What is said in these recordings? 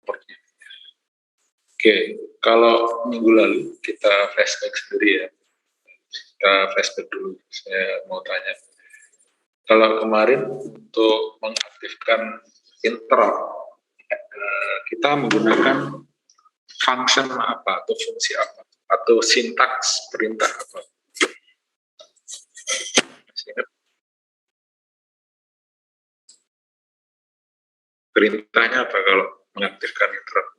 reportnya. Oke, kalau minggu lalu kita flashback sendiri ya. Kita flashback dulu. Saya mau tanya. Kalau kemarin untuk mengaktifkan interrupt, kita menggunakan function apa atau fungsi apa atau sintaks perintah apa? Perintahnya apa kalau mengaktifkan interrupt?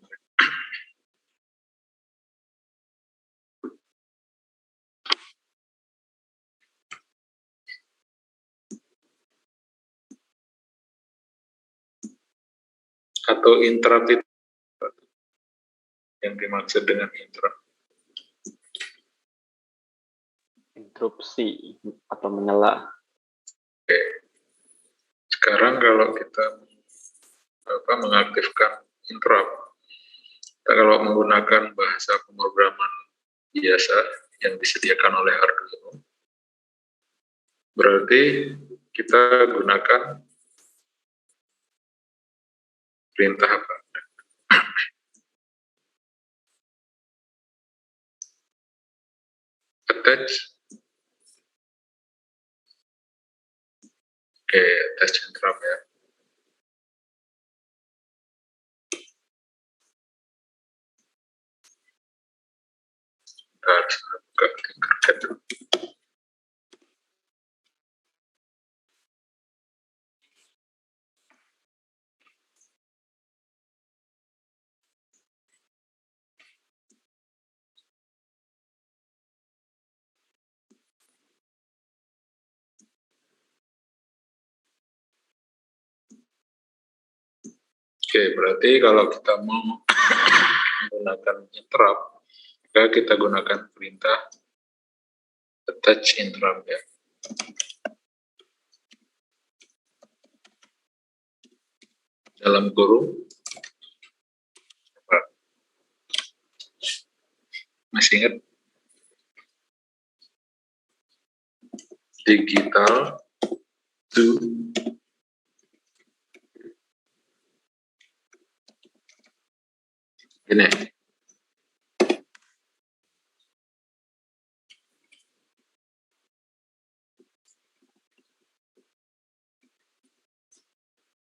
Atau interrupt itu yang dimaksud dengan interrupt? Interupsi atau menyela. Oke. Sekarang kalau kita mengaktifkan interrupt, kita kalau menggunakan bahasa pemrograman biasa yang disediakan oleh Arduino, berarti kita gunakan perintah apa? Attach. Oke, attach interrupt ya. Kita harus buka Tinkercad dulu. Oke, berarti kalau kita mau menggunakan interrupt, maka kita gunakan perintah attach interrupt ya. Dalam kurung, masih ingat? Digital to ini.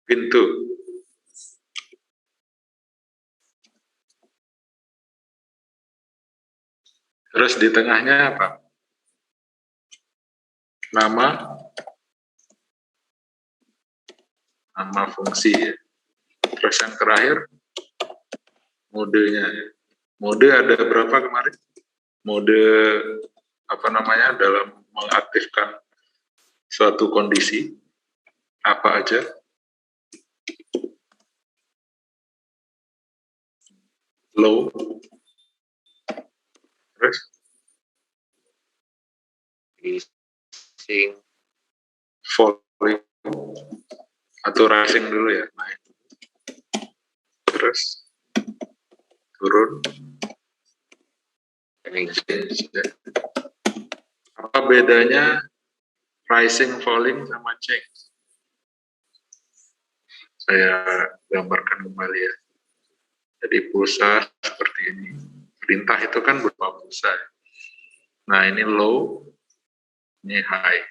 Pintu. Terus di tengahnya apa? Nama fungsi ya. Terus yang terakhir modenya ya. Mode ada berapa kemarin? Mode dalam mengaktifkan suatu kondisi apa aja? Low. Terus Rising, falling atau rising dulu ya, naik. Terus turun. Apa bedanya rising, falling sama change? Saya gambarkan kembali ya. Jadi pulsa seperti ini. Perintah itu kan berupa pulsa. Nah ini low, ini high.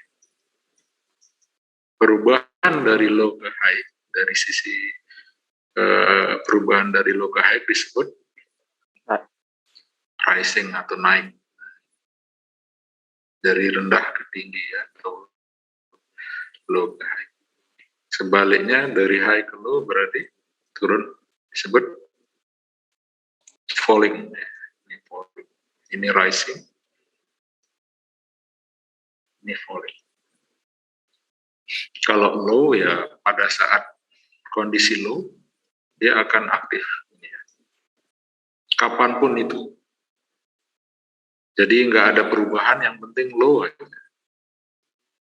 Perubahan dari low ke high, dari sisi perubahan dari low ke high disebut rising atau naik. Dari rendah ke tinggi ya, atau low ke high. Sebaliknya dari high ke low berarti turun, disebut falling. Ini falling. Ini rising. Ini falling. Kalau low ya pada saat kondisi low dia akan aktif. Kapanpun itu. Jadi nggak ada perubahan, yang penting low.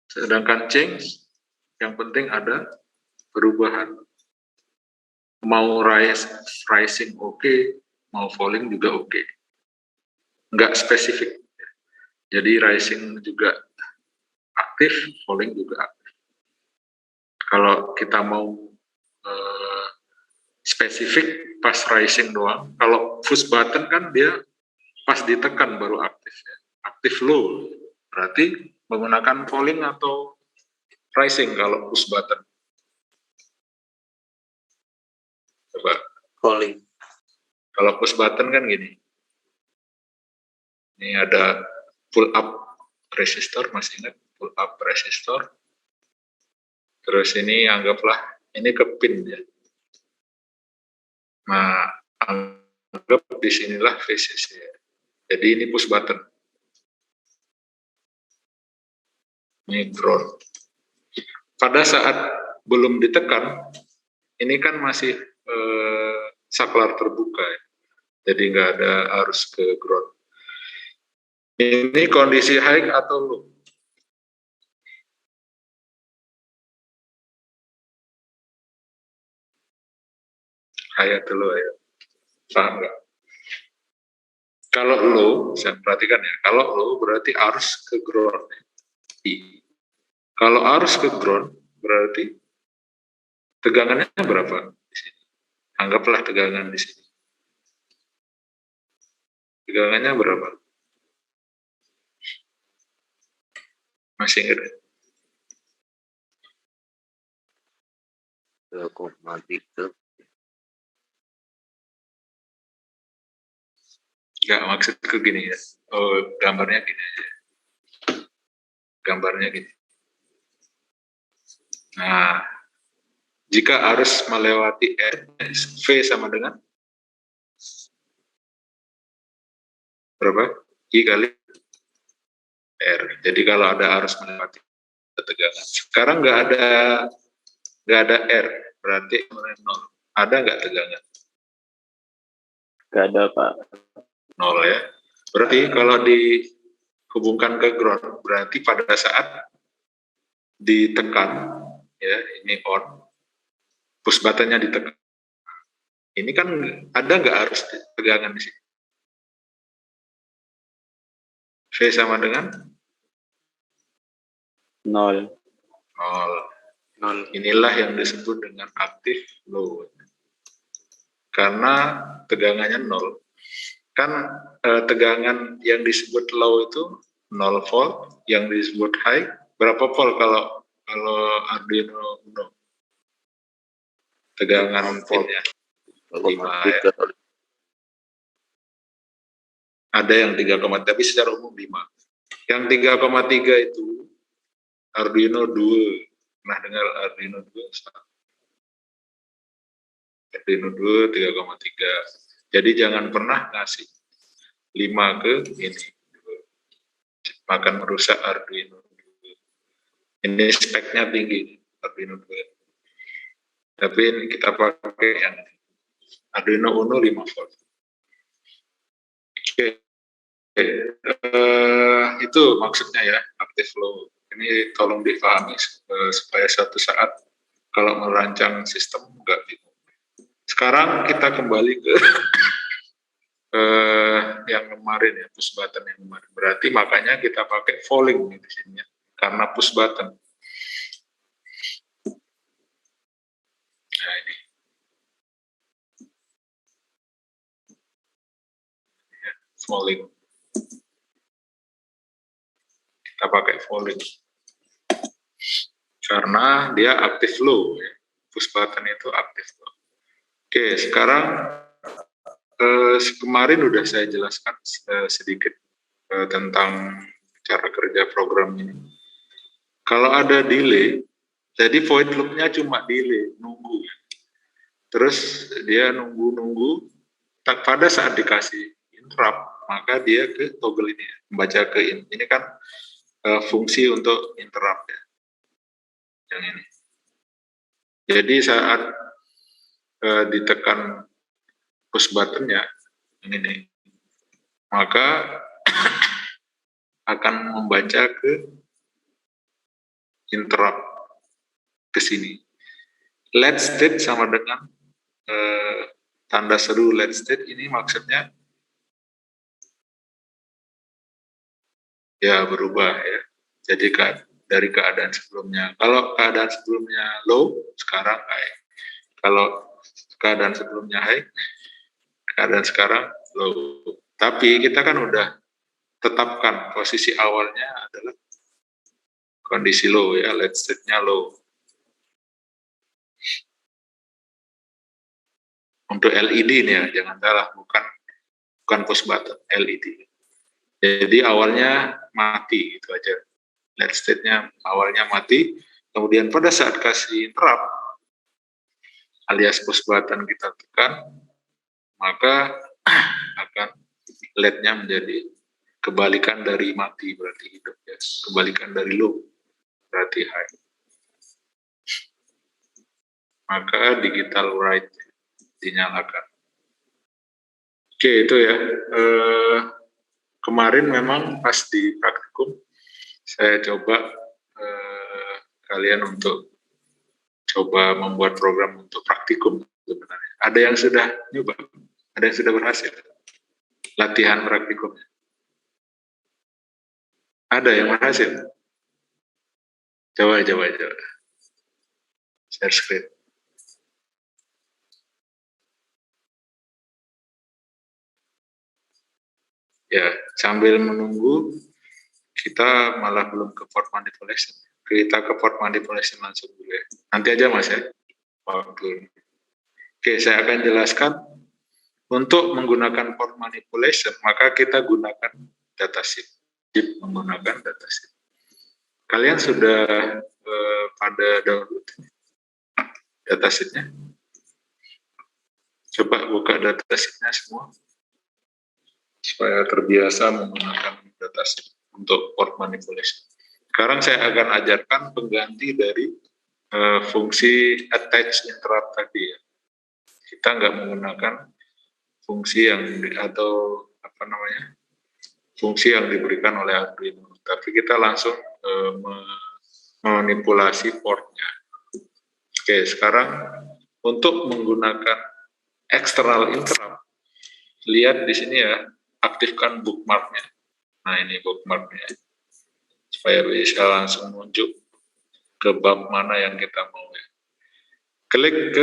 Sedangkan change, yang penting ada perubahan. Mau rising oke, mau falling juga oke. Nggak spesifik. Jadi rising juga aktif, falling juga aktif. Kalau kita mau spesifik pas rising doang. Kalau push button kan dia pas ditekan baru aktif ya. Aktif low berarti menggunakan falling atau rising kalau push button. Coba. Falling. Kalau push button kan gini. Ini ada pull up resistor, masih ingat pull up resistor. Terus ini anggaplah ini ke pin ya. Nah, anggap disinilah VCC ya. Jadi ini push button. Ini ground. Pada saat belum ditekan, ini kan masih saklar terbuka ya. Jadi nggak ada arus ke ground. Ini kondisi high atau low? High atau low ya? Paham nggak? Kalau low, saya perhatikan ya. Kalau low berarti arus ke ground. Kalau arus ke ground berarti tegangannya berapa di sini? Anggaplah tegangan di sini. Tegangannya berapa? Masih ingat? 2,3. Enggak, maksud ke gini ya. Oh, gambarnya gini aja. Gambarnya gini. Nah, jika arus melewati R, V sama dengan berapa? I kali R. Jadi kalau ada arus melewati tegangan. Sekarang nggak ada R, berarti 0. Ada nggak tegangan? Nggak ada, Pak. 0 ya. Berarti kalau dihubungkan ke ground, berarti pada saat ditekan, ya ini on, push buttonnya ditekan. Ini kan ada nggak arus tegangan di sini? V sama dengan 0. 0. Inilah yang disebut dengan active load. Karena tegangannya 0. Kan tegangan yang disebut low itu 0 volt, yang disebut high berapa volt kalau Arduino Uno? Tegangan voltnya 5 ya. Ada yang 3, tapi secara umum 5. Yang 3,3 itu Arduino 2. Pernah dengar Arduino 2? Arduino 2 3,3. Jadi jangan pernah ngasih 5 ke ini. Akan merusak Arduino 2. Ini speknya tinggi, Arduino 2. Tapi ini kita pakai yang Arduino Uno 5 volt. Oke. Itu maksudnya ya, active low. Ini tolong dipahami supaya suatu saat kalau merancang sistem nggak bingung. Sekarang kita kembali ke yang kemarin ya, push button yang kemarin. Berarti makanya kita pakai falling di sini ya, karena push button. Nah ini. Ya, falling. Kita pakai falling. Karena dia aktif low ya. Push button itu aktif low. Oke, sekarang kemarin udah saya jelaskan sedikit tentang cara kerja program ini. Kalau ada delay, jadi void loop-nya cuma delay, nunggu. Terus dia nunggu, pada saat dikasih interrupt, maka dia ke toggle ini, membaca ke ini. Ini kan fungsi untuk interrupt ya, yang ini. Jadi saat ditekan push buttonnya ini, maka akan membaca ke interrupt ke sini. Let state sama dengan tanda seru let state ini maksudnya ya berubah ya. Jadi dari keadaan sebelumnya. Kalau keadaan sebelumnya low, sekarang high. Kalau keadaan sebelumnya high, keadaan sekarang low. Tapi kita kan udah tetapkan posisi awalnya adalah kondisi low ya, LED state-nya low. Untuk LED nih ya, jangan salah, bukan push button, LED. Jadi awalnya mati gitu aja. LED state-nya awalnya mati, kemudian pada saat kasih interrupt alias push button kita tekan, maka akan LED-nya menjadi kebalikan dari mati berarti hidup ya, kebalikan dari low berarti high. Maka digital right dinyalakan. Oke, itu ya. Kemarin memang pas di praktikum saya coba kalian untuk coba membuat program untuk praktikum sebenarnya. Ada yang sudah nyoba, ada yang sudah berhasil latihan praktikumnya. Ada yang berhasil. Coba. Share screen. Ya, sambil menunggu, kita malah belum ke port manipulation. Kita ke port manipulation langsung dulu ya. Nanti aja Mas ya, waktu. Oke, saya akan jelaskan. Untuk menggunakan port manipulation, maka kita gunakan datasheet. Menggunakan datasheet. Kalian sudah pada download datasheetnya? Coba buka datasheetnya semua, supaya terbiasa menggunakan datasheet untuk port manipulation. Sekarang saya akan ajarkan pengganti dari fungsi attach interrupt tadi ya. Kita nggak menggunakan fungsi yang fungsi yang diberikan oleh Arduino, tapi kita langsung memanipulasi portnya. Oke, sekarang untuk menggunakan external interrupt, lihat di sini ya, aktifkan bookmarknya. Nah, ini bookmarknya, supaya bisa langsung menunjuk ke bab mana yang kita mau ya. Klik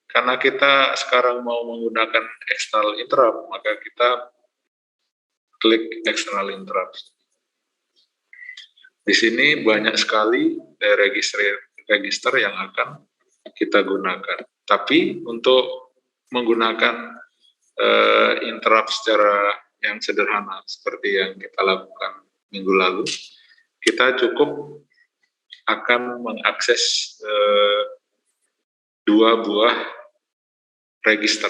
karena kita sekarang mau menggunakan external interrupt, maka kita klik external interrupt. Di sini banyak sekali register yang akan kita gunakan. Tapi untuk menggunakan interrupt secara yang sederhana seperti yang kita lakukan minggu lalu, kita cukup akan mengakses 2 buah register.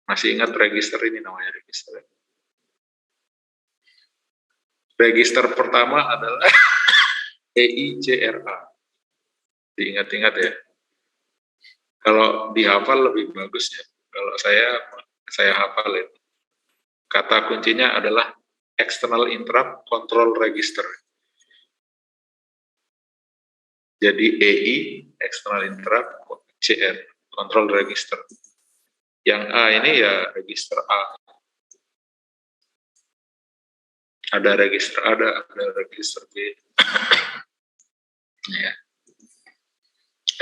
Masih ingat register ini namanya register? Register pertama adalah EICRA. Diingat-ingat ya. Kalau dihafal lebih bagus ya. Kalau saya hafalin. Kata kuncinya adalah external interrupt control register. Jadi EI, external interrupt, CR, control register. Yang A ini ya register A. Ada register A, ada register B. Ya.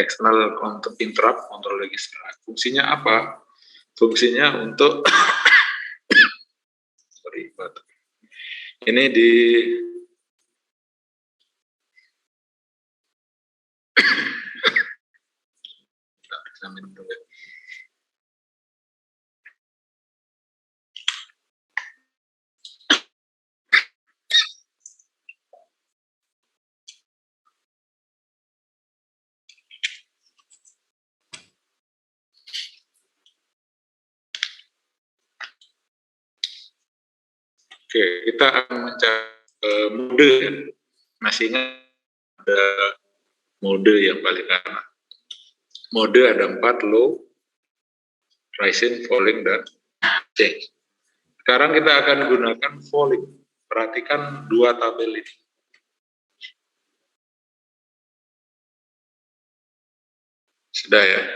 External interrupt control register. Fungsinya apa? Fungsinya untuk ini di minum dulu. Oke, kita akan mencari mode ya. Masih ingat ada mode yang paling kanan. Mode ada 4, low, rising, falling, dan change. Sekarang kita akan gunakan falling. Perhatikan 2 tabel ini. Sudah ya.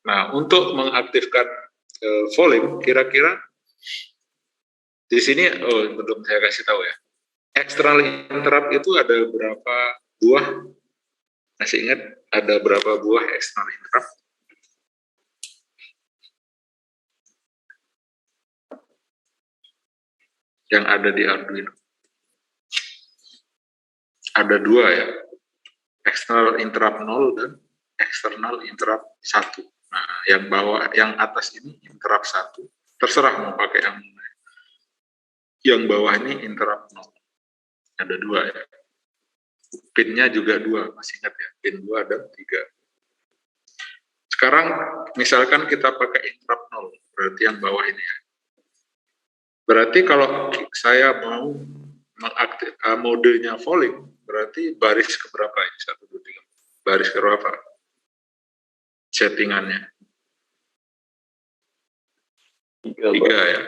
Nah, untuk mengaktifkan falling, kira-kira di sini, belum saya kasih tahu ya. External interrupt itu ada berapa buah? Masih ingat ada berapa buah external interrupt? yang ada di Arduino. Ada dua ya, external interrupt 0 dan external interrupt 1. Nah, yang atas ini interrupt 1, terserah mau pakai yang bawah ini interrupt 0. Ada dua ya. Pinnya juga dua, masih ingat ya, pin 2 dan 3. Sekarang misalkan kita pakai interrupt 0, berarti yang bawah ini ya. Berarti kalau saya mau mengaktifkan modenya falling, berarti baris keberapa ini? 1, 2, 3. Baris keberapa? Settingannya. 3 ya.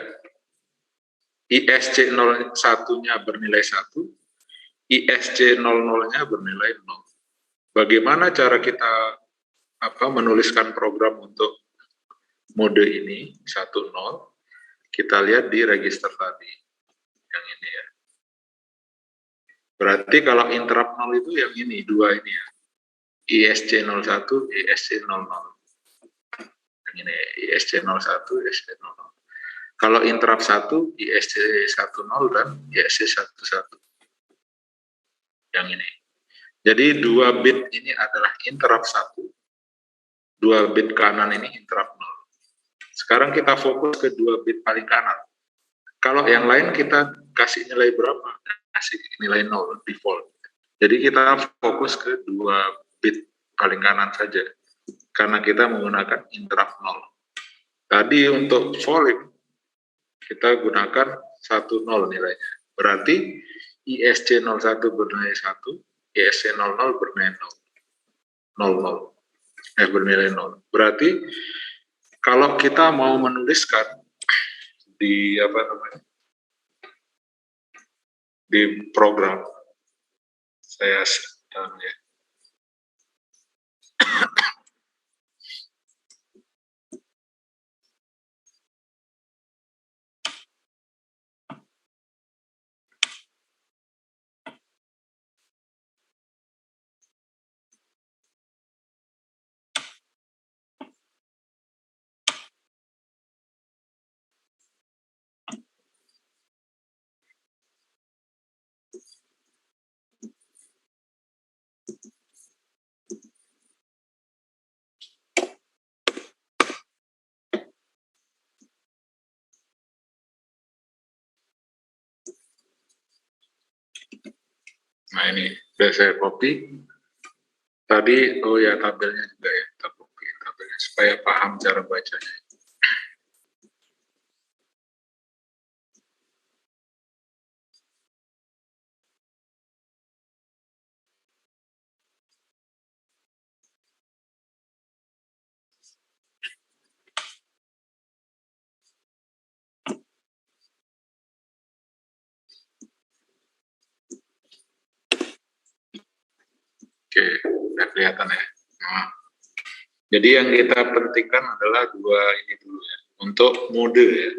ISC01-nya bernilai 1, ISC00-nya bernilai 0. Bagaimana cara kita menuliskan program untuk mode ini 1, 0? Kita lihat di register tadi yang ini ya. Berarti kalau interrupt 0 itu yang ini, dua ini ya, ISC01, ISC00. Yang ini ISC01, ISC00. Kalau interrupt 1, ISC10 dan ISC11. Yang ini. Jadi 2 bit ini adalah interrupt 1, 2 bit kanan ini interrupt 0. Sekarang kita fokus ke 2 bit paling kanan. Kalau yang lain kita kasih nilai berapa? Kasih nilai 0, default. Jadi kita fokus ke 2 bit paling kanan saja. Karena kita menggunakan interrupt 0. Tadi untuk falling, kita gunakan 1, 0 nilainya. Berarti ISC01 bernilai 1, ISC00 bernilai 0. Bernilai 0. Berarti kalau kita mau menuliskan di di program, saya ya. Nah ini sudah saya copy. Tadi tabelnya juga ya, kita copy tabelnya supaya paham cara bacanya. Oke, udah kelihatan ya. Nah, jadi yang kita pentingkan adalah dua ini dulu ya. Untuk mode ya.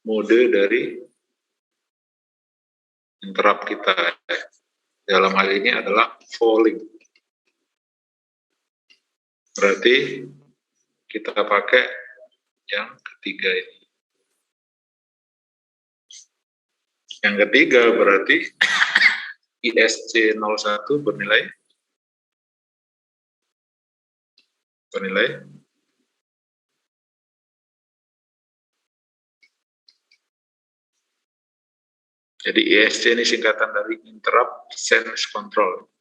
Mode dari interrupt kita ya. Dalam hal ini adalah falling. Berarti kita pakai yang ketiga ini. Yang ketiga berarti ISC01 bernilai jadi ISC ini singkatan dari interrupt sense control.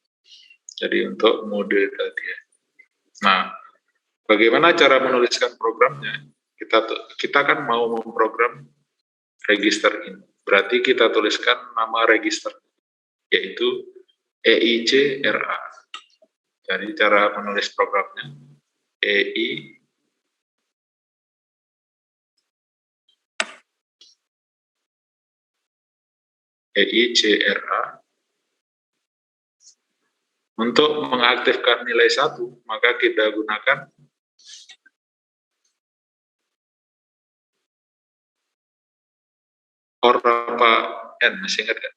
Jadi untuk mode tadi ya. Nah, bagaimana cara menuliskan programnya? Kita kan mau memprogram register ini. Berarti kita tuliskan nama register, yaitu EICRA. Jadi cara menulis programnya EICRA. Untuk mengaktifkan nilai 1, maka kita gunakan OR apa N, masih ingat kan?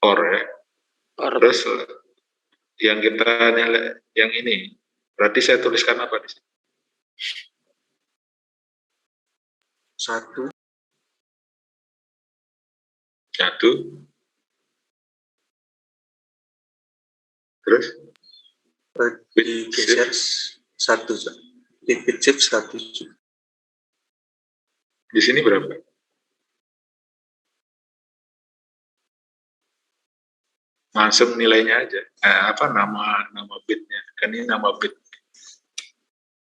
OR ya. Terus yang kita nilai yang ini, berarti saya tuliskan apa di sini? 1. Terus Digeser 1. Bit shift 1. di sini berapa? Langsung nilainya aja. Apa nama bitnya? Kan ini nama bit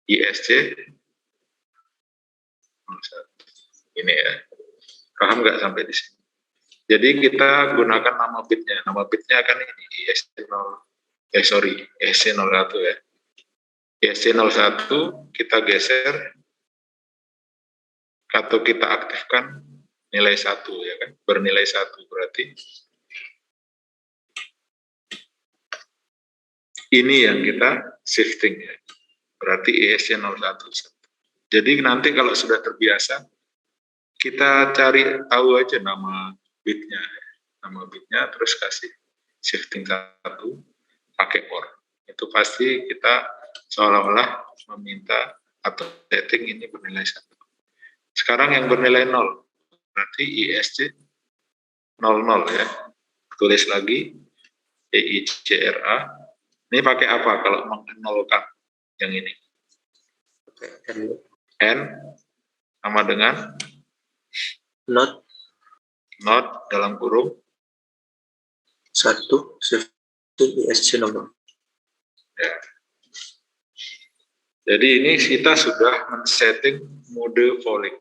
ISC. Ini ya. Paham nggak sampai di sini? Jadi kita gunakan nama bitnya. Nama bitnya kan ini ISC 0. ISC 01 ya. ISC 01 kita geser atau kita aktifkan nilai 1 ya kan. Bernilai 1 berarti ini yang kita shifting ya. Berarti ISC 01. Jadi nanti kalau sudah terbiasa, kita cari tahu aja nama bitnya. Nama bitnya terus kasih shifting 1, pakai OR. Itu pasti kita seolah-olah meminta atau setting ini bernilai 1. Sekarang yang bernilai 0, berarti ISC 00 ya. Tulis lagi, EICRA. Ini pakai apa kalau menolkan yang ini? N sama dengan not dalam kurung 1 shifting ISC 00. ya. Jadi ini kita sudah men-setting mode falling.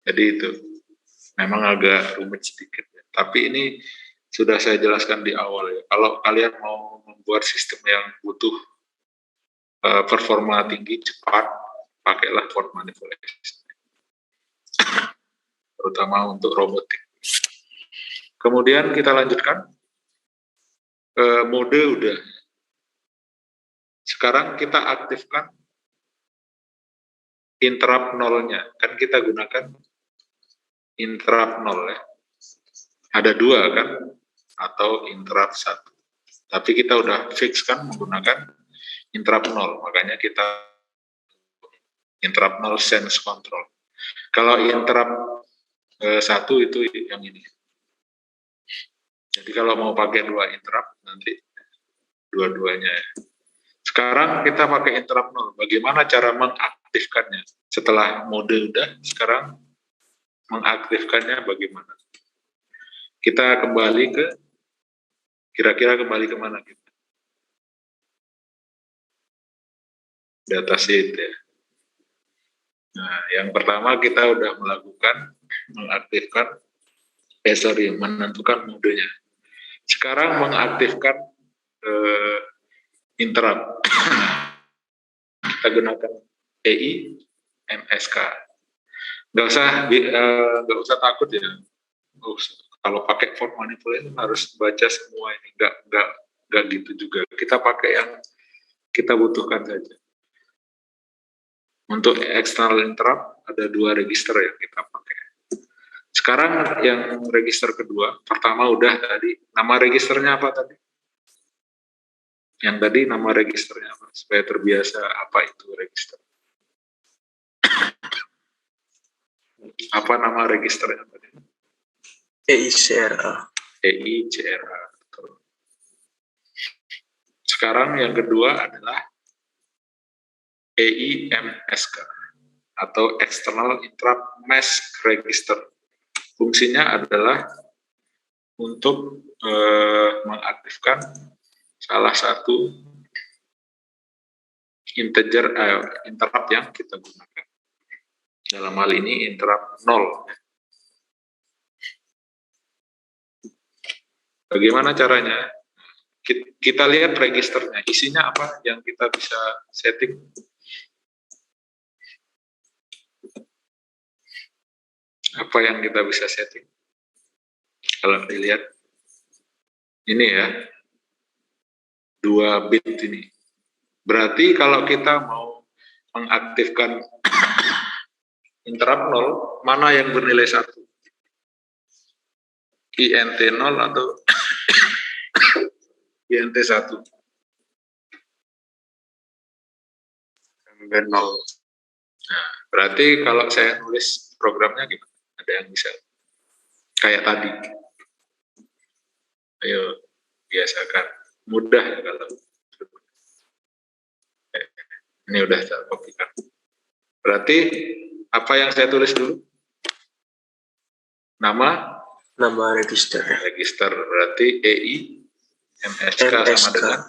Jadi itu memang agak rumit sedikit ya. Tapi ini sudah saya jelaskan di awal ya. Kalau kalian mau membuat sistem yang butuh performa tinggi, cepat, pakailah port manipulation. Terutama untuk robotik. Kemudian kita lanjutkan. Mode udah. Sekarang kita aktifkan interrupt 0-nya. Kan kita gunakan interrupt 0 ya. Ada 2 kan? Atau interrupt 1. Tapi kita udah fix kan menggunakan interrupt 0. Makanya kita interrupt 0 sense control. Kalau interrupt 1 itu yang ini. Jadi kalau mau pakai 2 interrupt nanti dua-duanya ya. Sekarang kita pakai interrupt 0. Bagaimana cara mengaktifkannya? Setelah mode udah, sekarang mengaktifkannya bagaimana? Kita kembali ke, kira-kira kembali kemana kita? Datasheet ya. Nah, yang pertama kita udah melakukan, mengaktifkan, menentukan modenya. Sekarang mengaktifkan interrupt. Kita gunakan EI MSK. Nggak usah takut ya. Kalau pakai port manipulation harus baca semua ini. Nggak gitu juga. Kita pakai yang kita butuhkan saja. Untuk external interrupt ada 2 register yang kita pakai. Sekarang yang register kedua, pertama udah tadi. Nama registernya apa tadi? Yang tadi nama registernya apa? Supaya terbiasa apa itu register. Apa nama registernya tadi? EICRA. EICRA. Sekarang yang kedua adalah EIMSK atau External Interrupt Mask Register. Fungsinya adalah untuk mengaktifkan salah satu integer interrupt yang kita gunakan. Dalam hal ini interrupt 0. Bagaimana caranya? Kita lihat registernya, isinya apa yang kita bisa setting. Apa yang kita bisa setting? Kalau dilihat, ini ya, 2 bit ini. Berarti kalau kita mau mengaktifkan interrupt 0, mana yang bernilai 1? INT 0 atau INT 1? MB 0. Nah, berarti kalau saya nulis programnya gimana? Ada yang bisa kayak tadi? Ayo, biasakan. Mudah ya kalau ini udah saya kopikan. Berarti apa yang saya tulis dulu? Nama register register, berarti EI MSK sama dengan.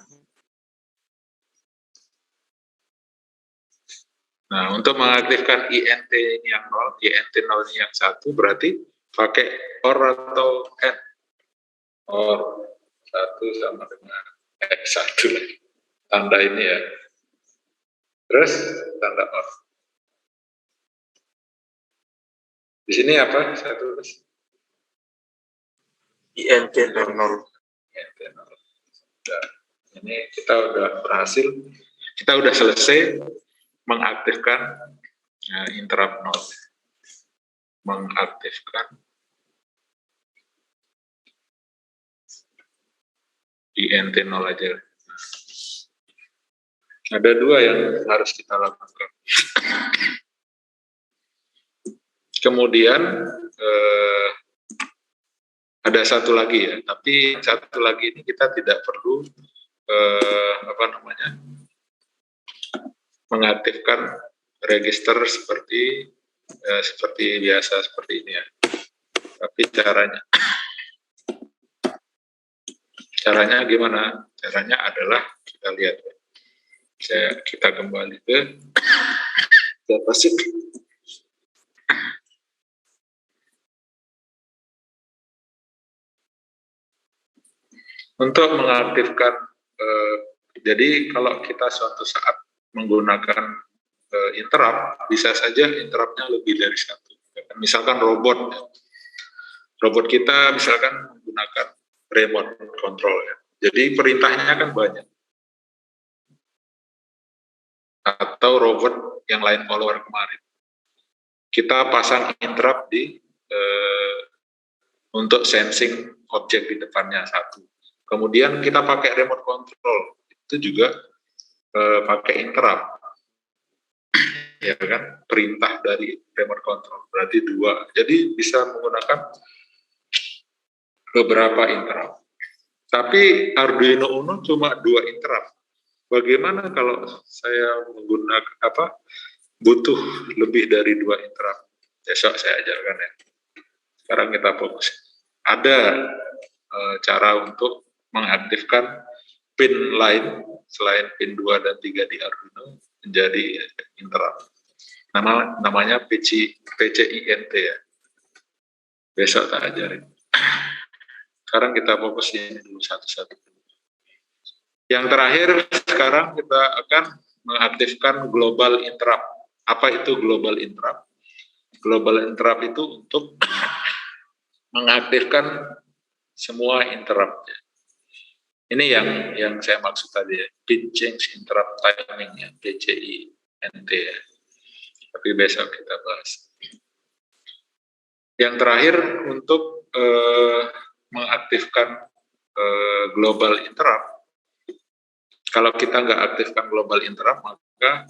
Nah, untuk mengaktifkan INT ini yang 0, INT 0 ini yang 1, berarti pakai OR atau N? OR 1 sama dengan X1 lagi. Tanda ini ya. Terus tanda OR. Di sini apa saya tulis? INT 0. INT 0. Nah, ini kita udah berhasil, kita udah selesai mengaktifkan interrupt node. Mengaktifkan INT 0 aja. Ada dua yang harus kita lakukan. Kemudian ada satu lagi ya, tapi satu lagi ini kita tidak perlu mengaktifkan register seperti biasa seperti ini ya. Tapi caranya gimana? Caranya adalah kita lihat ya. Kita kembali ke datasheet. Untuk mengaktifkan, jadi kalau kita suatu saat menggunakan interrupt, bisa saja interruptnya lebih dari satu. Misalkan robot kita misalkan menggunakan remote control ya. Jadi perintahnya kan banyak. Atau robot yang lain follower kemarin. Kita pasang interrupt untuk sensing objek di depannya satu. Kemudian kita pakai remote control, itu juga pakai interrupt, ya kan? Perintah dari remote control, berarti 2. Jadi bisa menggunakan beberapa interrupt. Tapi Arduino Uno cuma 2 interrupt. Bagaimana kalau saya menggunakan butuh lebih dari 2 interrupt? Besok saya ajarkan ya. Sekarang kita fokus. Ada cara untuk mengaktifkan pin lain selain pin 2 dan 3 di Arduino menjadi interrupt. Namanya PCINT ya. Besok tak ajarin. Sekarang kita fokus ini dulu satu-satu. Yang terakhir sekarang kita akan mengaktifkan global interrupt. Apa itu global interrupt? Global interrupt itu untuk mengaktifkan semua interrupt. Ini yang saya maksud tadi ya, pin change interrupt timing ya, PCINT ya. Tapi besok kita bahas. Yang terakhir untuk mengaktifkan global interrupt. Kalau kita nggak aktifkan global interrupt, maka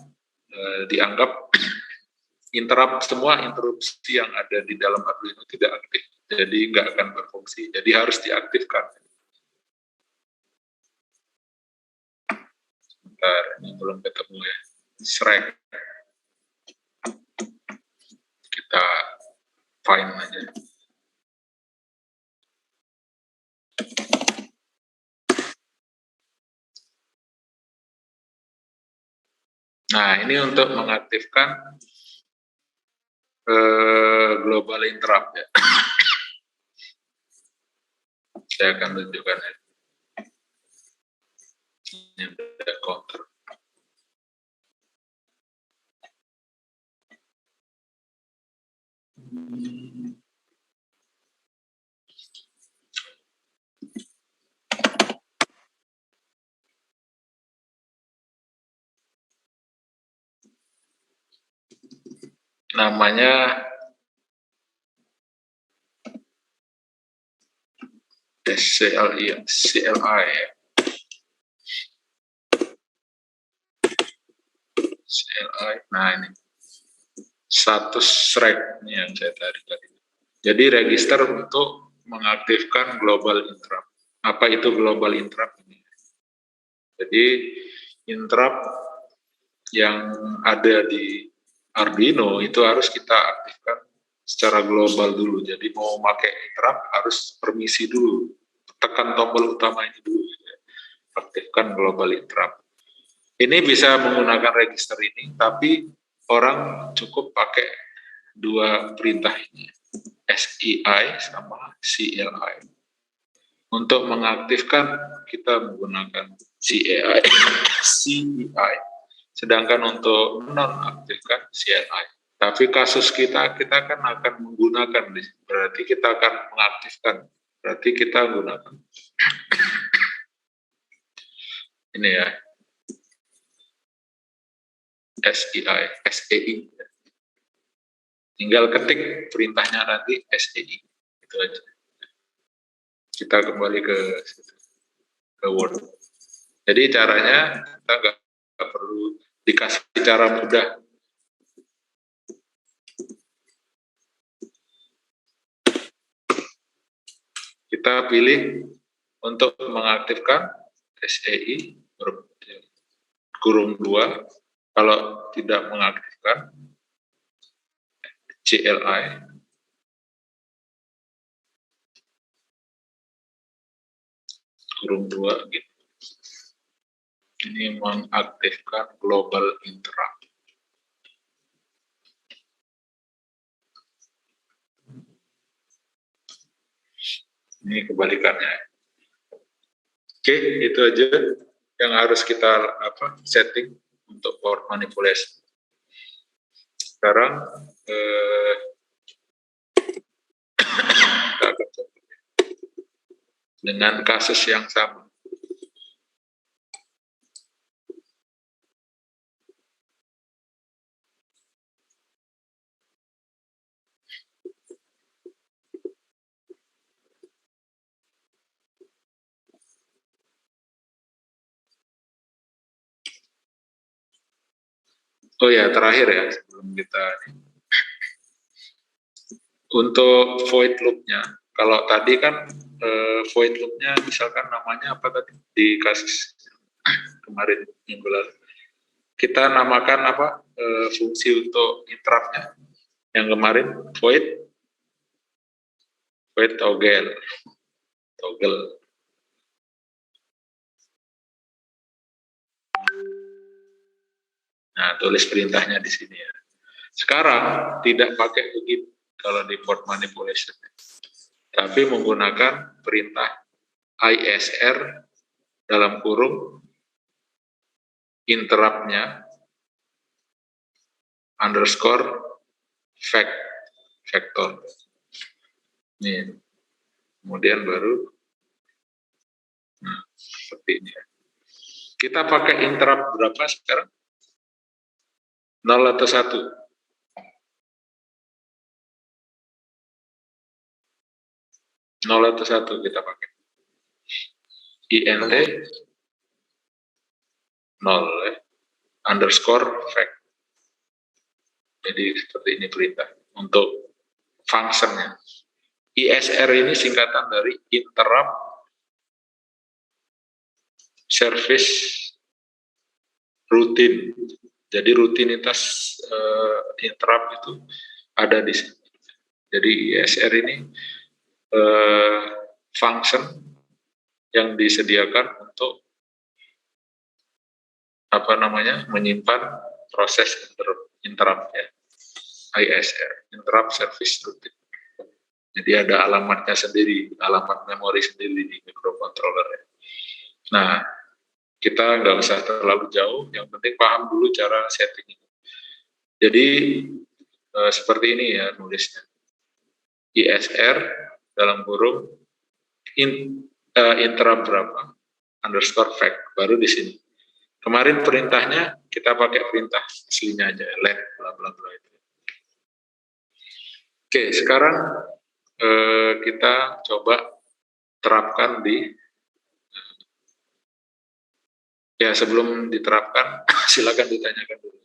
dianggap semua interupsi yang ada di dalam Arduino tidak aktif. Jadi nggak akan berfungsi. Jadi harus diaktifkan. Bentar, ini belum ketemu ya. Shrek. Kita find aja. Nah, ini untuk mengaktifkan global interrupt ya. Saya akan tunjukkan ya. Ini ada counter. Namanya CLI. Nah ini status thread ini yang saya tarik tadi. Jadi register untuk mengaktifkan global interrupt. Apa itu global interrupt ini? Jadi interrupt yang ada di Arduino itu harus kita aktifkan secara global dulu. Jadi mau pakai interrupt harus permisi dulu, tekan tombol utama ini dulu, aktifkan global interrupt. Ini bisa menggunakan register ini, tapi orang cukup pakai dua perintah ini, SEI sama CLI. Untuk mengaktifkan kita menggunakan CEI, sedangkan untuk nonaktifkan CLI. Tapi kasus kita kan akan menggunakan, berarti kita akan mengaktifkan, berarti kita gunakan ini ya, SEI. Tinggal ketik perintahnya nanti SEI, itu aja. Kita kembali ke Word. Jadi caranya kita nggak perlu dikasih cara mudah. Kita pilih untuk mengaktifkan SEI kurung 2, kalau tidak mengaktifkan CLI. Kurung 2 gitu. Ini mengaktifkan global interrupt. Ini kebalikannya. Oke, itu aja yang harus kita setting untuk port manipulation. Sekarang kita akan coba dengan kasus yang sama. Oh ya, terakhir ya, sebelum kita untuk void loop-nya. Kalau tadi kan void loop-nya misalkan namanya apa tadi di kasus kemarin minggu lalu. Kita namakan apa fungsi untuk interrupt-nya yang kemarin void toggle. Nah, tulis perintahnya di sini ya. Sekarang tidak pakai begitu kalau di port manipulation, tapi menggunakan perintah ISR dalam kurung interrupt-nya underscore vector. Ini kemudian baru seperti ini ya. Kita pakai interrupt berapa sekarang? 0 atau 1? 0 atau 1 kita pakai. INT 0 ya. Underscore fact. Jadi seperti ini perintah untuk fungsinya. ISR ini singkatan dari interrupt service routine. Jadi rutinitas interrupt itu ada di sini. Jadi ISR ini function yang disediakan untuk menyimpan proses interrupt ya. ISR, interrupt service routine. Jadi ada alamatnya sendiri, alamat memori sendiri di microcontroller ya. Nah, kita nggak usah terlalu jauh, yang penting paham dulu cara setting. Jadi seperti ini ya nulisnya. ISR dalam kurung interrupt berapa underscore fact, baru di sini. Kemarin perintahnya kita pakai perintah aslinya aja, let bla bla bla itu. Oke, sekarang kita coba terapkan di sebelum diterapkan silakan ditanyakan dulu.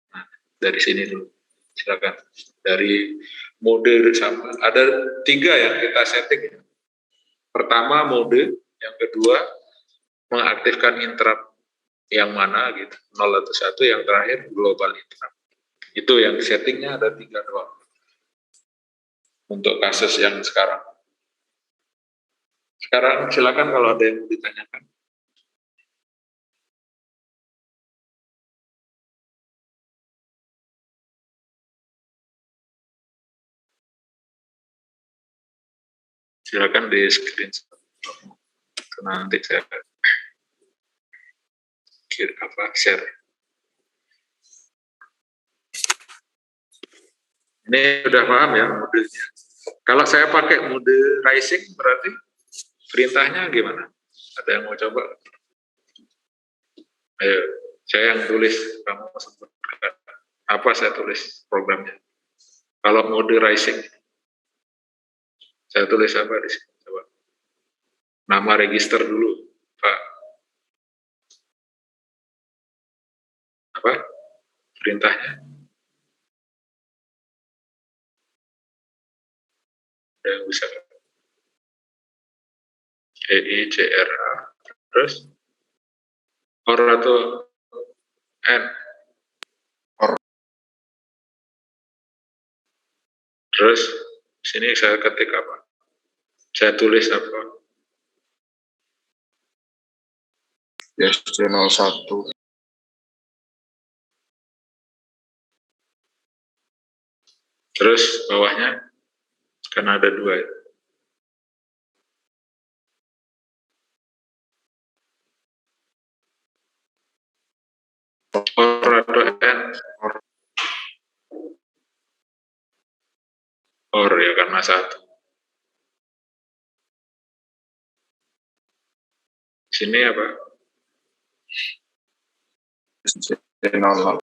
Nah, dari sini dulu. Silakan. Dari mode sama, ada 3 yang kita setting. Pertama mode, yang kedua mengaktifkan interrupt yang mana gitu, 0 atau 1, yang terakhir global interrupt. Itu yang settingnya ada 3 doang. Untuk kasus yang sekarang. Sekarang silakan kalau ada yang mau ditanyakan. Silakan di screenshot. Nanti saya share. Ini udah paham ya modenya. Kalau saya pakai mode rising berarti perintahnya gimana? Ada yang mau coba? Ayo, saya yang tulis, kamu sebutkan. Apa saya tulis programnya? Kalau mode rising, saya tulis apa di sini? Coba. Nama register dulu, Pak. Apa? Perintahnya? Ada yang bisa? EICRA, terus or atau N? Or. Terus sini saya ketik apa? Saya tulis apa? SC01. Terus bawahnya kan ada 2 ya. Or atau N? Or ya karena 1. Sini apa? SC00.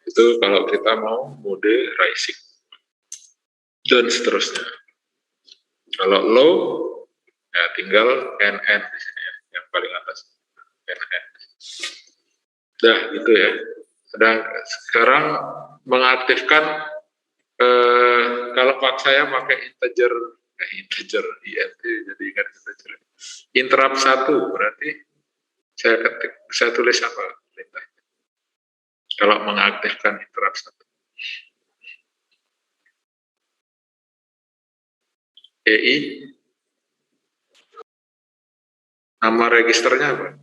Itu kalau kita mau mode rising dan seterusnya. Kalau low ya tinggal NN di sini ya, yang paling atas NN. Dah gitu ya. Sekarang mengaktifkan kalau pak saya pakai integer int jadi ingat integer. Interrupt 1 berarti saya tulis apa perintah? Kalau mengaktifkan interrupt 1. EI nama registernya apa?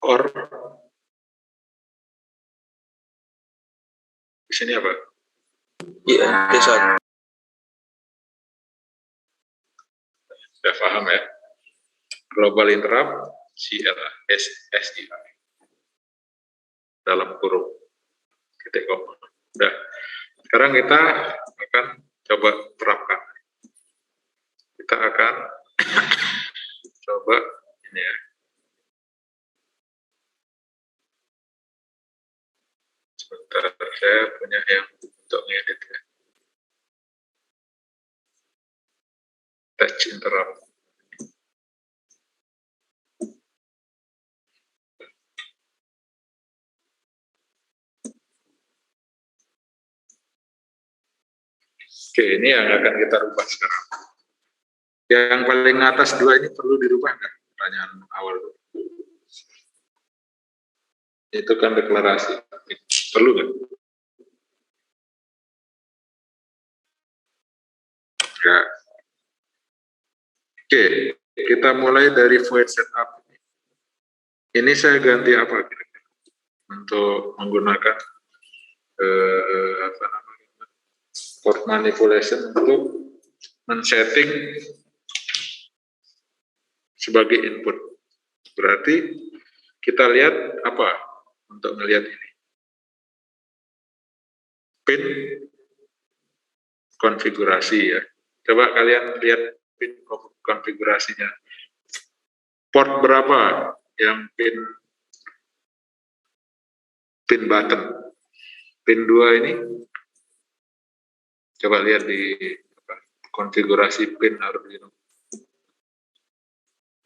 Or di sini apa? INT1. Sudah paham ya? Global interrupt SIA dalam kurung titik koma. Udah. Sekarang kita akan coba terapkan. Kita akan coba ini ya. Sebentar, saya punya yang untuk ngedit ya. Touch interrupt. Oke, ini yang akan kita rubah sekarang. Yang paling atas 2 ini perlu dirubah nggak? Pertanyaan awal. Itu kan deklarasi. Perlu nggak? Ya. Oke, kita mulai dari void setup. Ini saya ganti apa kira-kira? Untuk menggunakan apa namanya? Port manipulation untuk men-setting sebagai input. Berarti kita lihat apa untuk melihat ini? Pin konfigurasi ya. Coba kalian lihat pin konfigurasinya. Port berapa yang pin button? Pin 2 ini coba lihat di konfigurasi pin Arduino.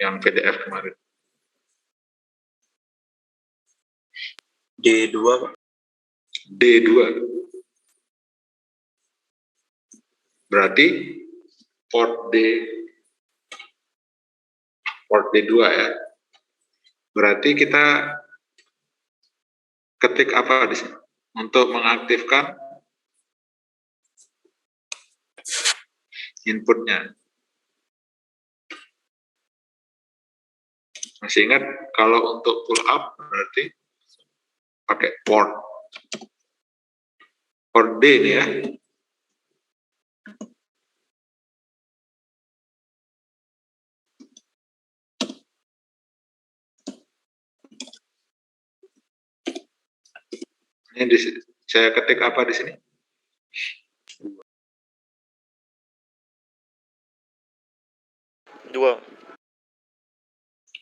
yang PDF kemarin. D2, Pak. D2. Berarti port D2 ya. Berarti kita ketik apa di sini? Untuk mengaktifkan inputnya. Masih ingat kalau untuk pull up berarti pakai port D ini ya. Ini saya ketik apa di sini? Dua.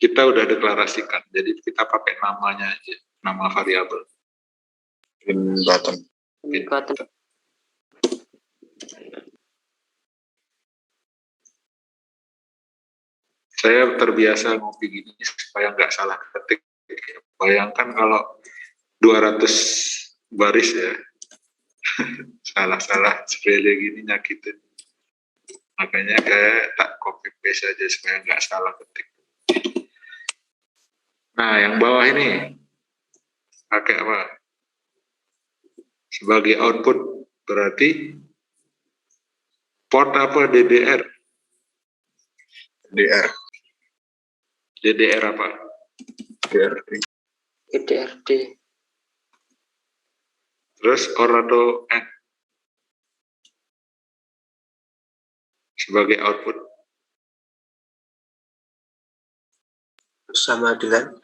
Kita udah deklarasikan, jadi kita pakai namanya aja, nama variabel. Pin button. Pin Button. Saya terbiasa ngopi gini supaya nggak salah ketik. Bayangkan kalau 200 baris ya, salah-salah sepele gini nyakitin. Makanya kayak tak copy paste aja supaya nggak salah ketik. Nah, yang bawah ini pakai apa? Sebagai output berarti port apa DDR? DR. DDR apa? DRD. DRD. Terus OR atau AND? Sebagai output. Sama dengan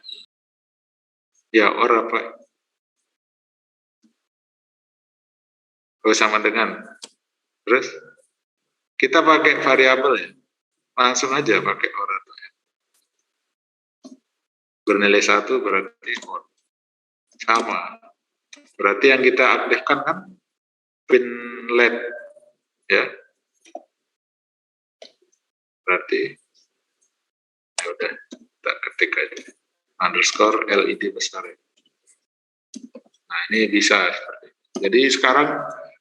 Ya, OR apa? Oh, sama dengan. Terus kita pakai variabel ya. Langsung aja pakai OR atau AND. Bernilai 1 berarti OR. Sama. Berarti yang kita aktifkan kan pin LED ya. Berarti ya udah kita ketik aja underscore LED besar ya. Nah, ini bisa seperti itu. Jadi sekarang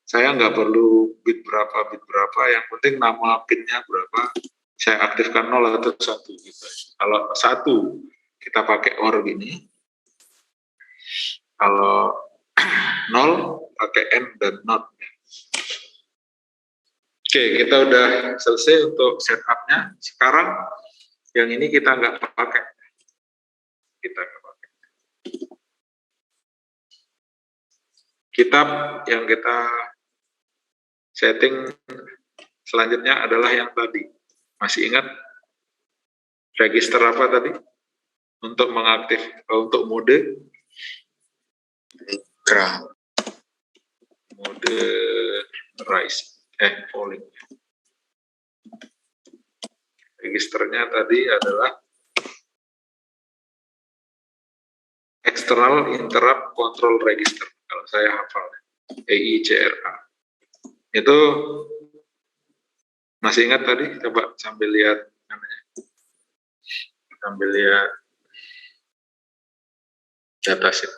saya nggak perlu bit berapa, yang penting nama pinnya berapa, saya aktifkan 0 atau 1 gitu. Kalau 1 kita pakai OR gini, kalau 0 pakai AND dan NOT. Oke, kita udah selesai untuk setup-nya. Sekarang yang ini kita nggak pakai. Kitab yang kita setting selanjutnya adalah yang tadi. Masih ingat register apa tadi? Untuk untuk mode polling. Registernya tadi adalah external interrupt control register. Kalau saya hafal, EICRA. Itu masih ingat tadi? Coba sambil lihat namanya. Sambil lihat datasheet.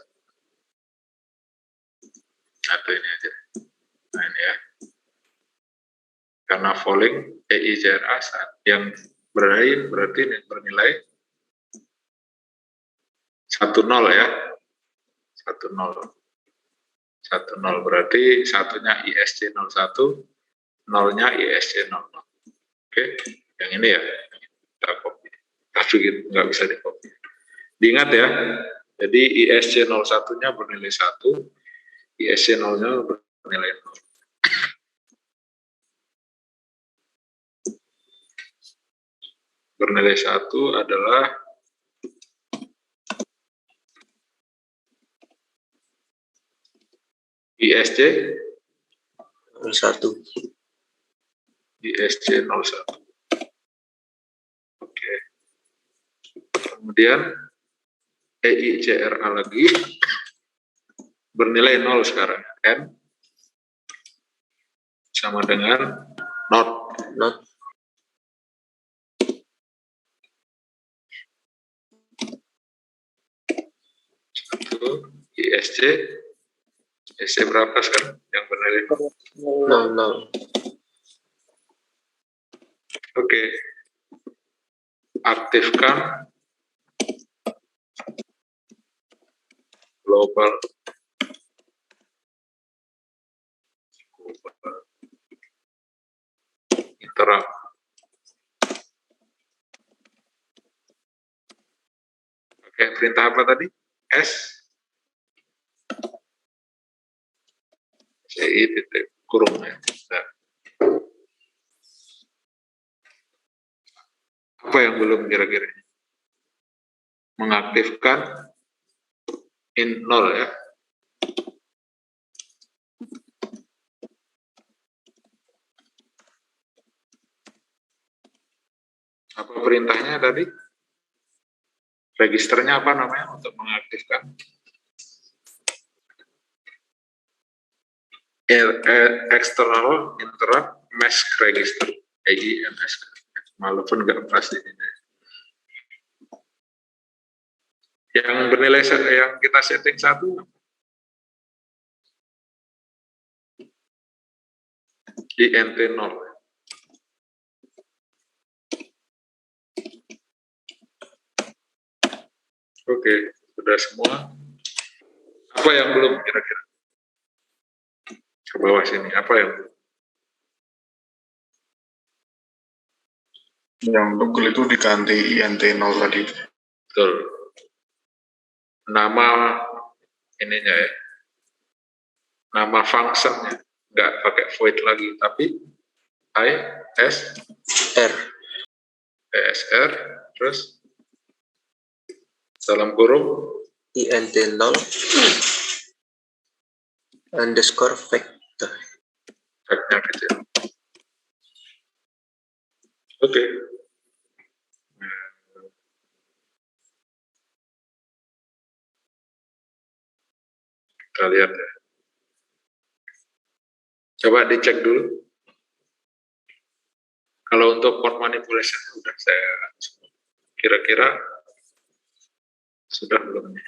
Atau ini aja. Nah, ini ya. Karena polling EICRA yang berarti bernilai 10 ya. 10. 10 berarti satunya ISC 01, 0-nya ISC 00. Oke, yang ini ya, kita copy. Tapi nggak bisa di copy. Diingat ya, jadi ISC 01-nya bernilai 1, ISC 0-nya bernilai 0. Bernilai 1 adalah ISC 01. ISC 01. Oke. Kemudian EICRA lagi bernilai 0 sekarang. N sama dengan not. ISC, ISC berapa sekarang yang benar itu? 00. Oke. Aktifkan global interrupt. Oke, perintah apa tadi? S CI titik kurung ya. Nah, apa yang belum kira-kira? Mengaktifkan in 0 ya. Apa perintahnya tadi? Registernya apa namanya untuk mengaktifkan? External interrupt mask register, EIMS. Walaupun nggak pasti ini. Yang bernilai yang kita setting 1 INT 0. Oke, sudah semua. Apa yang belum kira-kira? Ke bawah sini, apa yang belum? Yang toggle itu diganti INT 0 tadi. Betul. Nama ininya ya. Nama functionnya nggak pakai void lagi, tapi ISR, ESR, terus dalam kurung INT 0 underscore vector. Vector kecil. Oke. Kita lihat ya. Coba dicek dulu. Kalau untuk port manipulation sudah saya kira-kira sudah belum nih?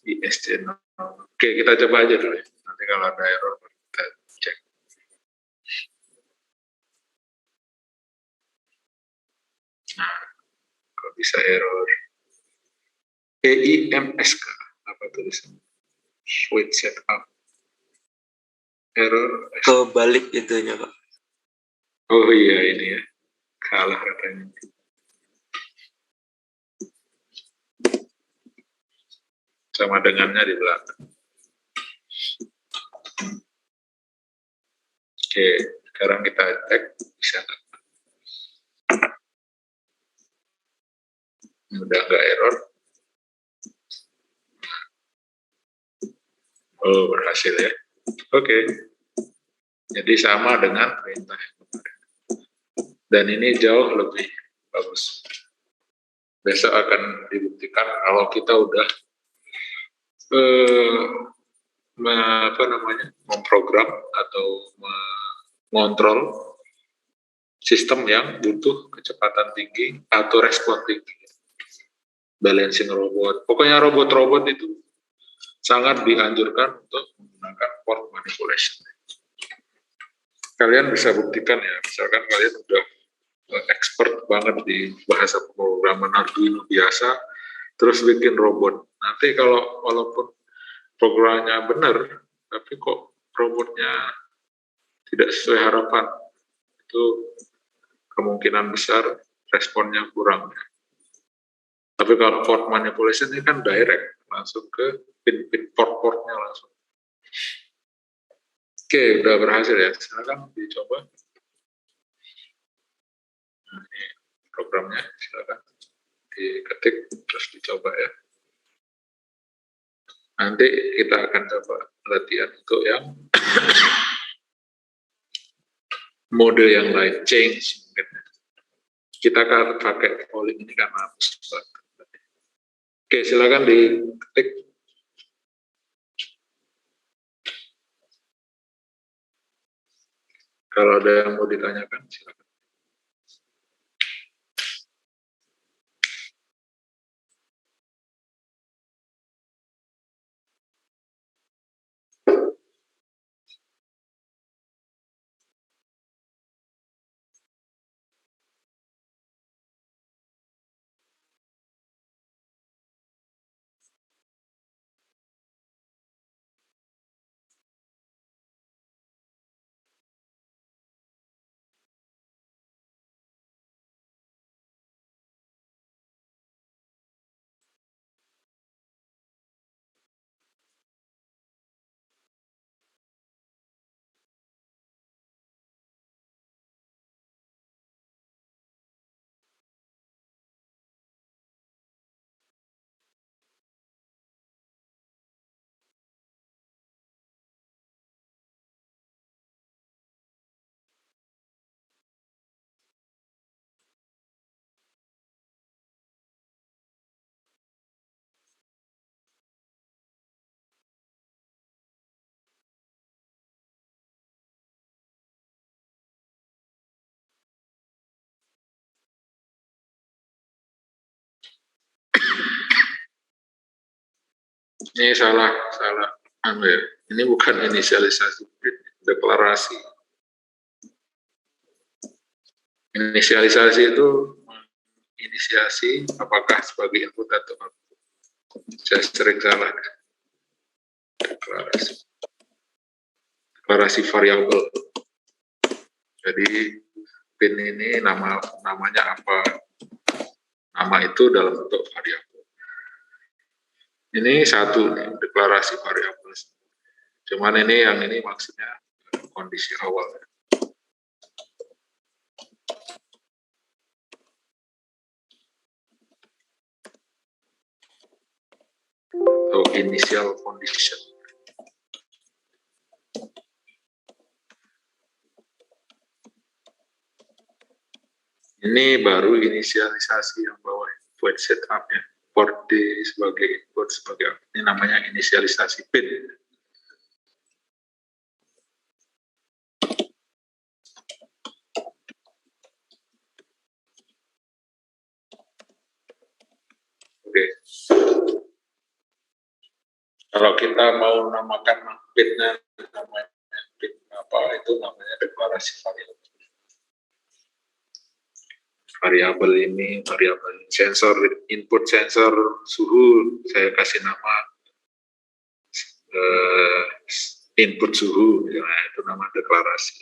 ISC. Oke, kita coba aja dulu ya. Nanti kalau ada error kita cek. Nah, kalau bisa error. EIMSK apa tulisannya? Switch setup. Error. Kebalik itunya, Pak. Oh iya ini ya. Kalah katanya. Sama dengannya di belakang. Oke, sekarang kita cek bisa nggak? Udah nggak error? Oh berhasil ya. Oke. Jadi sama dengan perintah yang kemarin. Dan ini jauh lebih bagus. Besok akan dibuktikan kalau kita udah memprogram atau mengontrol sistem yang butuh kecepatan tinggi atau respon tinggi. Balancing robot. Pokoknya robot-robot itu sangat dianjurkan untuk menggunakan port manipulation. Kalian bisa buktikan ya, misalkan kalian udah expert banget di bahasa pemrograman Arduino biasa, terus bikin robot. Nanti kalau walaupun programnya benar, tapi kok robotnya tidak sesuai harapan, itu kemungkinan besar responnya kurang. Tapi kalau port manipulation ini kan direct, langsung ke pin-pin port-portnya langsung. Oke, udah berhasil ya. Silakan dicoba. Nah, ini programnya, silakan diketik terus dicoba ya. Nanti kita akan coba latihan untuk yang mode yang lain, change mungkin. Kita akan pakai polling ini karena hapus. Oke, silakan diketik. Kalau ada yang mau ditanyakan, silakan. Ini salah anu ya. Ini bukan inisialisasi, deklarasi. Inisialisasi itu inisiasi apakah sebagai input atau output. Saya sering salah. Deklarasi variabel. Jadi pin ini namanya apa? Nama itu dalam bentuk variabel. Ini satu nih, deklarasi variabel. Cuman yang ini maksudnya kondisi awal. Atau initial condition. Ini baru inisialisasi yang bawah buat setup ya. Port D sebagai input sebagai ini namanya inisialisasi pin. Oke. Kalau kita mau namakan pinnya namanya pin apa itu namanya deklarasi variabel. Variabel ini variabel sensor input sensor suhu saya kasih nama input suhu ya, itu nama deklarasi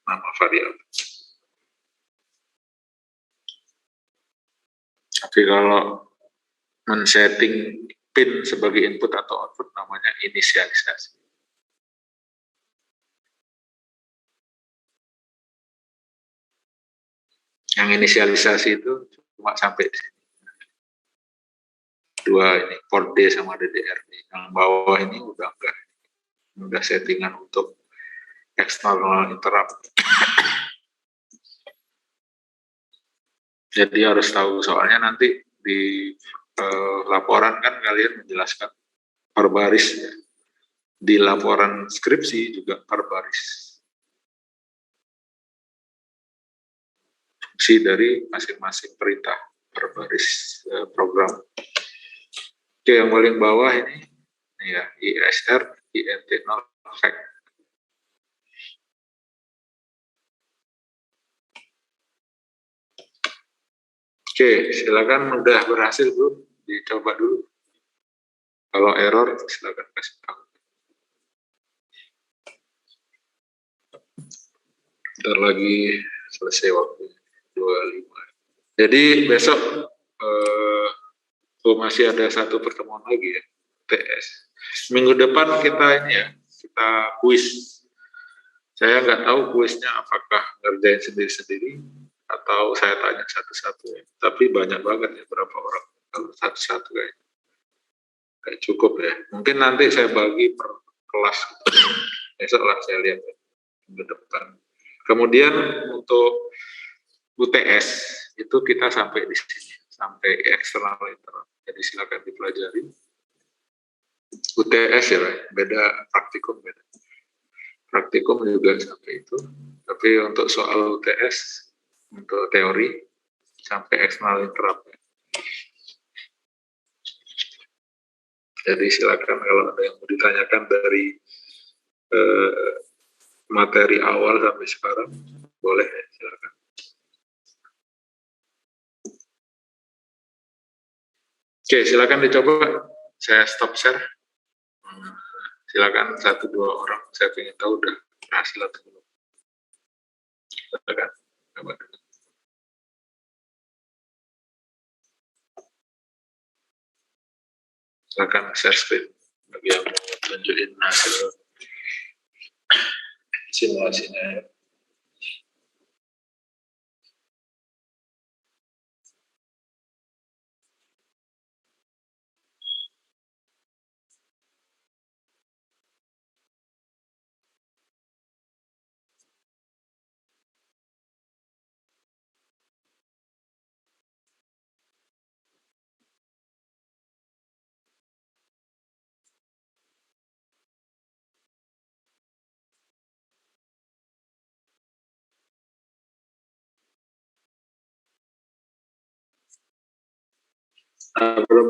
nama variabel. Tapi kalau men-setting pin sebagai input atau output namanya inisialisasi. Yang inisialisasi itu cuma sampai di sini. Dua ini, port D sama DDR. Yang bawah ini udah enggak. Udah settingan untuk external interrupt. Jadi harus tahu, soalnya nanti di laporan kan kalian menjelaskan per baris. Ya. Di laporan skripsi juga per baris. Fungsi dari masing-masing perintah per baris program. Oke, yang paling bawah ini ya ISR, INT0 fact. Oke, silakan udah berhasil belum? Dicoba dulu. Kalau error silakan kasih tahu. Bentar lagi selesai waktu 25. Jadi besok masih ada satu pertemuan lagi ya, TS. Minggu depan kita ini ya, kita kuis. Saya nggak tahu kuisnya apakah ngerjain sendiri-sendiri atau saya tanya satu-satu ya. Tapi banyak banget ya, berapa orang kalau satu-satu kayak cukup ya. Mungkin nanti saya bagi per kelas. Besok lah saya lihat ya, minggu depan. Kemudian untuk UTS itu kita sampai di sini, sampai eksternal internal. Jadi silakan dipelajari. UTS ya, beda praktikum beda. Praktikum juga sampai itu. Tapi untuk soal UTS, untuk teori, sampai eksternal interrupt. Jadi silakan kalau ada yang mau ditanyakan dari materi awal sampai sekarang, boleh ya, silakan. Oke, silakan dicoba. Saya stop share. Silakan 1-2 orang. Saya ingin tahu udah berhasil atau belum. Silakan. Silakan share screen bagi yang mau tunjukin hasil simulasinya.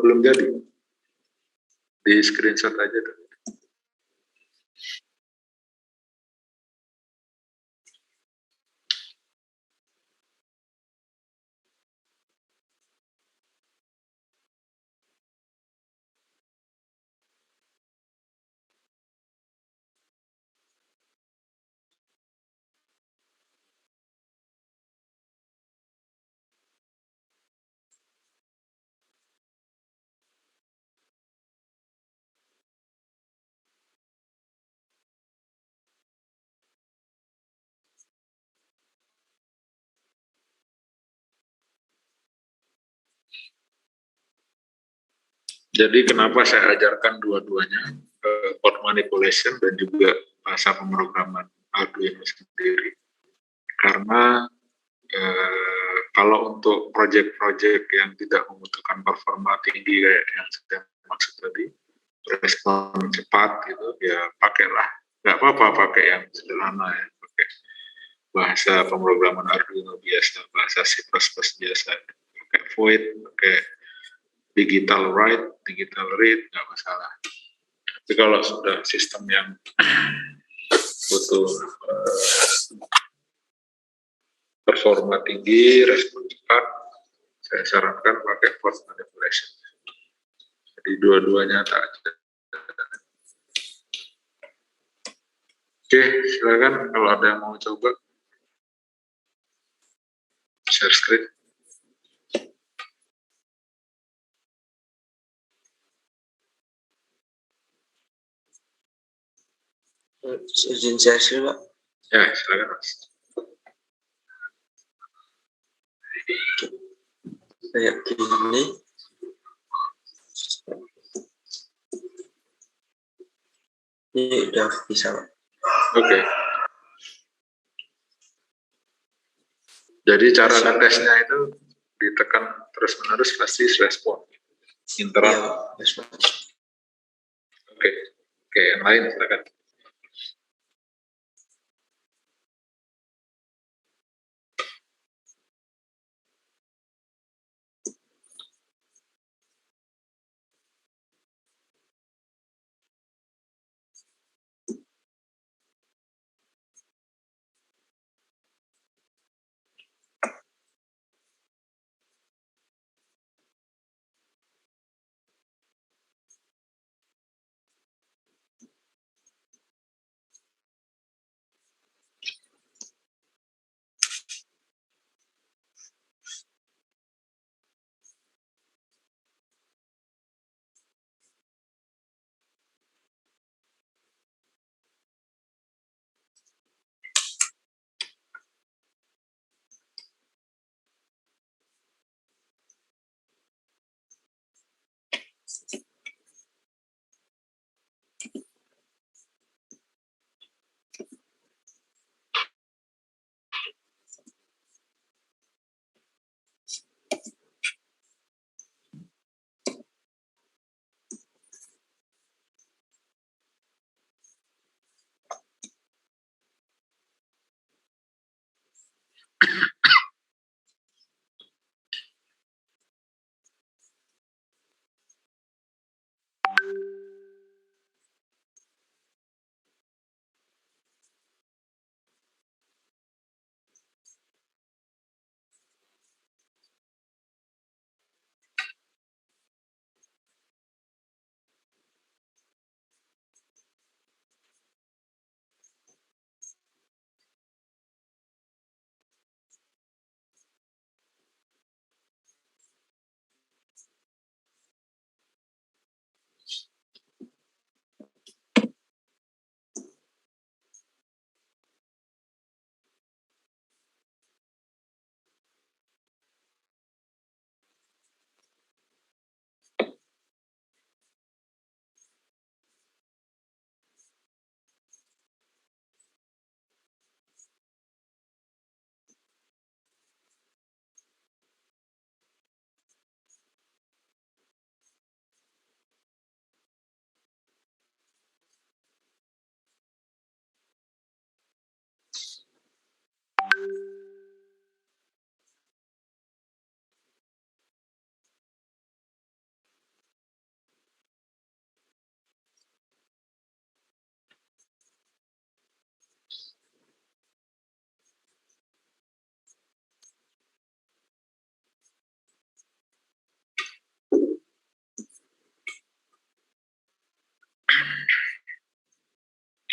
Belum jadi. Di screenshot aja tuh. Jadi kenapa saya ajarkan dua-duanya, code manipulation dan juga bahasa pemrograman Arduino sendiri. Karena kalau untuk proyek-proyek yang tidak membutuhkan performa tinggi kayak yang saya maksud tadi, respon cepat gitu, ya pakailah. Nggak apa-apa pakai yang sederhana ya, pakai bahasa pemrograman Arduino biasa, bahasa C++ biasa, pakai void, pakai digital write, digital read, nggak masalah. Tapi kalau sudah sistem yang butuh performa tinggi, respon cepat, saya sarankan pakai force manipulation. Jadi dua-duanya tak ada. Oke, silakan kalau ada yang mau coba share screen. Izin share screen, Pak. Ya, silakan Mas. Kayak gini. Ini udah bisa, Pak. Oke. Jadi cara ngetesnya itu ditekan terus-menerus pasti respon. Interrupt. Iya, Pak. Yes, Pak. Oke. Oke, yang lain silakan.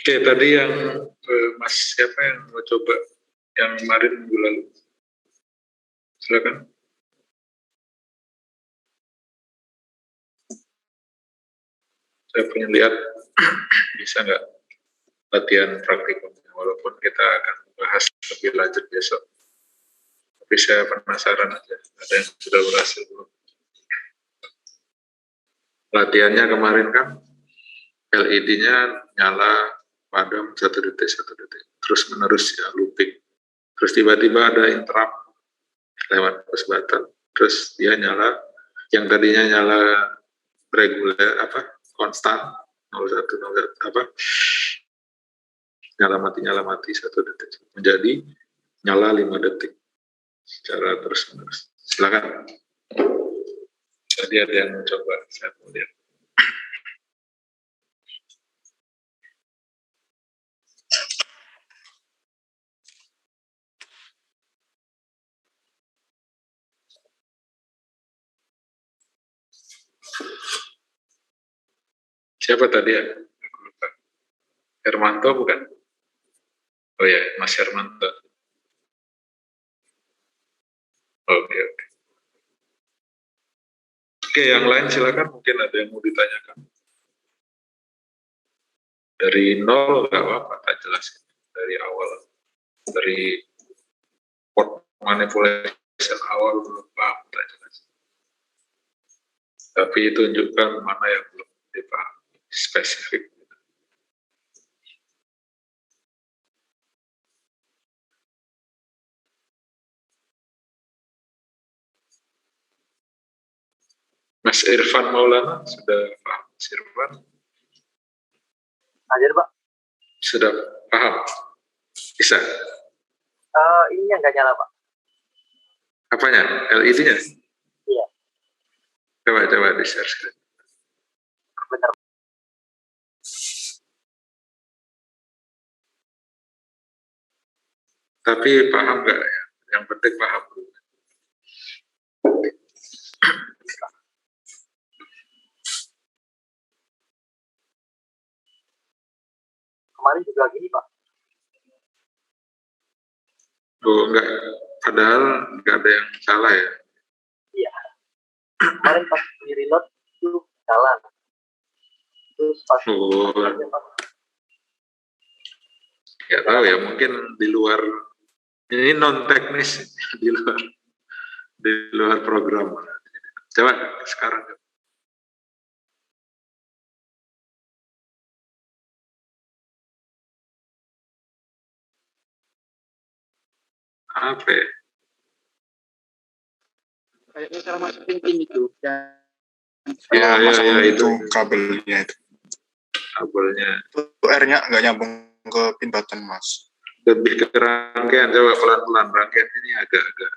Oke, tadi yang Mas siapa yang mau coba yang kemarin minggu lalu? Silakan. Saya pengen lihat bisa nggak latihan praktikumnya, walaupun kita akan bahas lebih lanjut besok. Tapi saya penasaran aja, ada yang sudah berhasil belum? Latihannya kemarin kan LED-nya nyala padam 1 detik, terus menerus ya looping. Terus tiba-tiba ada interrupt lewat pos button, terus dia nyala, yang tadinya nyala reguler konstan 01 apa nyala mati 1 detik menjadi nyala 5 detik secara terus menerus. Silakan. Jadi ada yang mencoba, saya mau lihat. Siapa tadi ya? Aku lupa. Hermanto bukan? Oh ya, Mas Hermanto. Oke, oke. Oke, yang lain silakan, mungkin ada yang mau ditanyakan. Dari nol nggak apa-apa, tak jelasin. Dari awal, dari port manipulation awal belum paham, tak jelasin. Tapi tunjukkan mana yang belum dipahami, spesifik. Mas Irfan Maulana sudah paham? Mas Irfan Hadir Pak. sudah paham? Bisa? Ininya nggak nyala Pak. Apanya? LED-nya? Iya. Coba di-share screen. Benar. Tapi paham nggak ya? Yang penting paham dulu. Kemarin juga gini Pak. Oh enggak, padahal nggak ada yang salah ya. Iya. Kemarin pas di reload itu jalan. Terus pas Oh, nggak tahu ya, mungkin di luar, ini non teknis, di luar program. Coba sekarang. Apa ya? kayaknya cara masukin pin itu dan Ya, Ya, itu kabelnya itu. Kabelnya. Itu R-nya nggak nyambung ke pin button, Mas. Lebih ke rangkaian, coba pelan-pelan, rangkaian ini agak-agak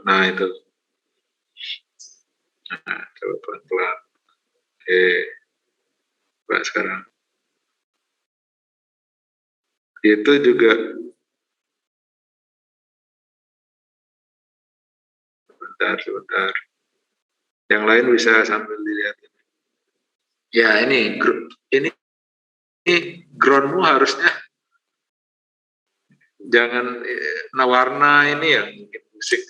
nah itu. Nah, coba pelan-pelan. Coba sekarang. Itu juga sebentar. Yang lain bisa sambil dilihat. Ya ini groundmu harusnya jangan warna ini yang mungkin musik.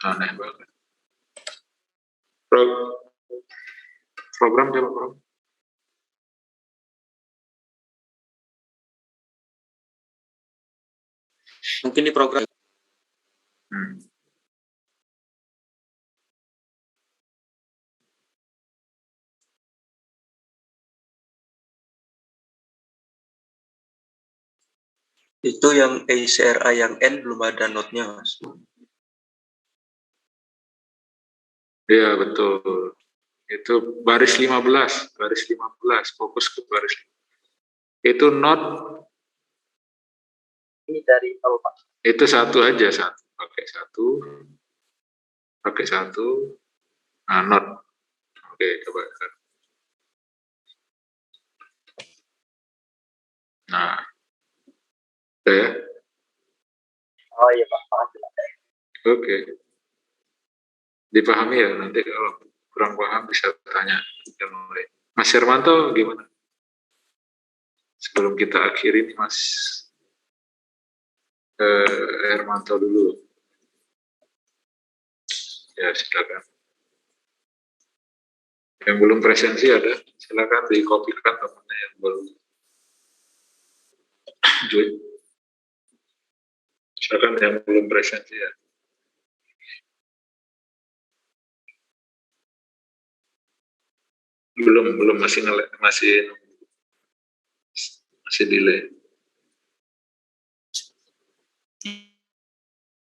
Aneh banget. Program coba program. Mungkin di program Hmm. itu yang ACRA yang N belum ada notnya, Mas. Iya betul. Itu baris 15, fokus ke baris. Itu not, Ini dari kalau Pak. itu satu aja, pakai satu, nah not. Oke, coba. Nah, udah ya. Oh iya Pak, makasih Pak. Oke. Dipahami ya, nanti kalau kurang paham bisa tanya yang lain. Mas Hermanto gimana? Sebelum kita akhiri nih Mas Hermanto dulu. Ya silakan. Yang belum presensi ada, silakan dikopikan temannya yang belum join. Silakan yang belum presensi ya. Belum masih delay.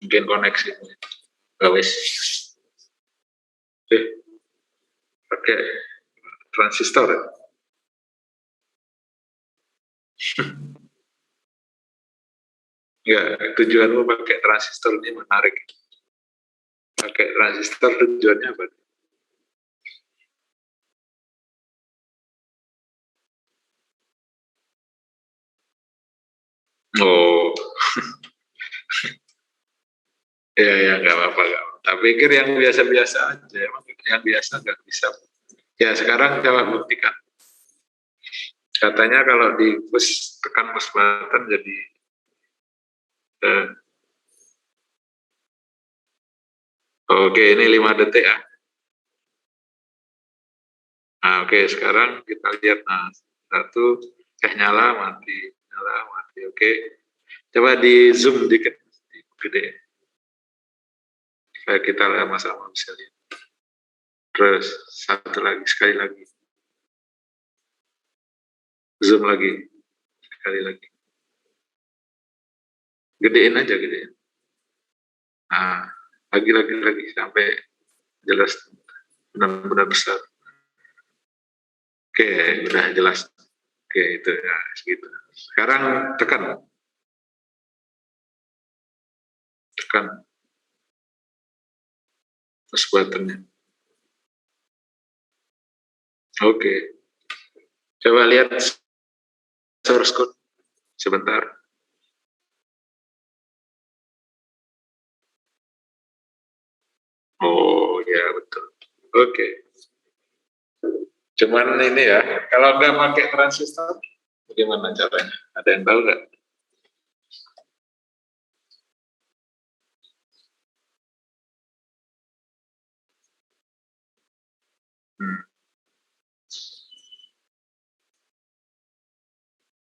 Mungkin koneksi. Gawes. Pakai transistor ya. Enggak, tujuanmu pakai transistor ini menarik. Pakai transistor tujuannya apa? Oh, ya nggak apa-apa. Tapi pikir yang biasa-biasa aja, yang biasa nggak bisa. Ya sekarang coba buktikan. Katanya kalau di push, tekan push button jadi oke, ini 5 detik ya. Nah, oke, sekarang kita lihat. Nah, satu, nyala, mati. Oke. Coba di zoom dikit, gede. Supaya kita sama-sama bisa lihat. Terus, sekali lagi. Zoom lagi, sekali lagi. Gedein aja, gedein. Nah, lagi, sampai jelas, benar-benar besar. Oke, udah jelas. Oke, itu ya, segitu. Sekarang tekan. Push buttonnya. Oke. Coba lihat source code sebentar. Oh ya betul. Oke. Cuman ini ya, kalau nggak pakai transistor, bagaimana caranya? Ada yang tahu nggak?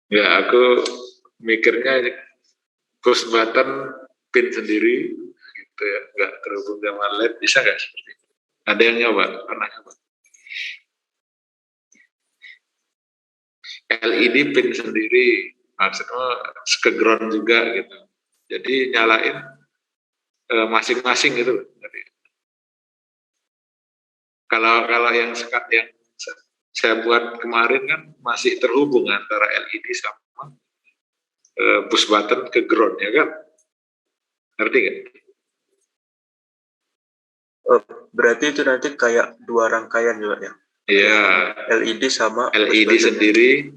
Ya, aku mikirnya push button pin sendiri, gitu ya, nggak terhubung sama LED, bisa nggak seperti itu? Ada yang nyoba? Pernah nyoba? LED pin sendiri, maksudnya ke ground juga gitu. Jadi nyalain masing-masing gitu. Jadi, kalau yang saya buat kemarin kan masih terhubung antara LED sama push button ke ground ya kan? Ngerti nggak? Berarti itu nanti kayak dua rangkaian juga ya? Iya. LED sama LED sendiri,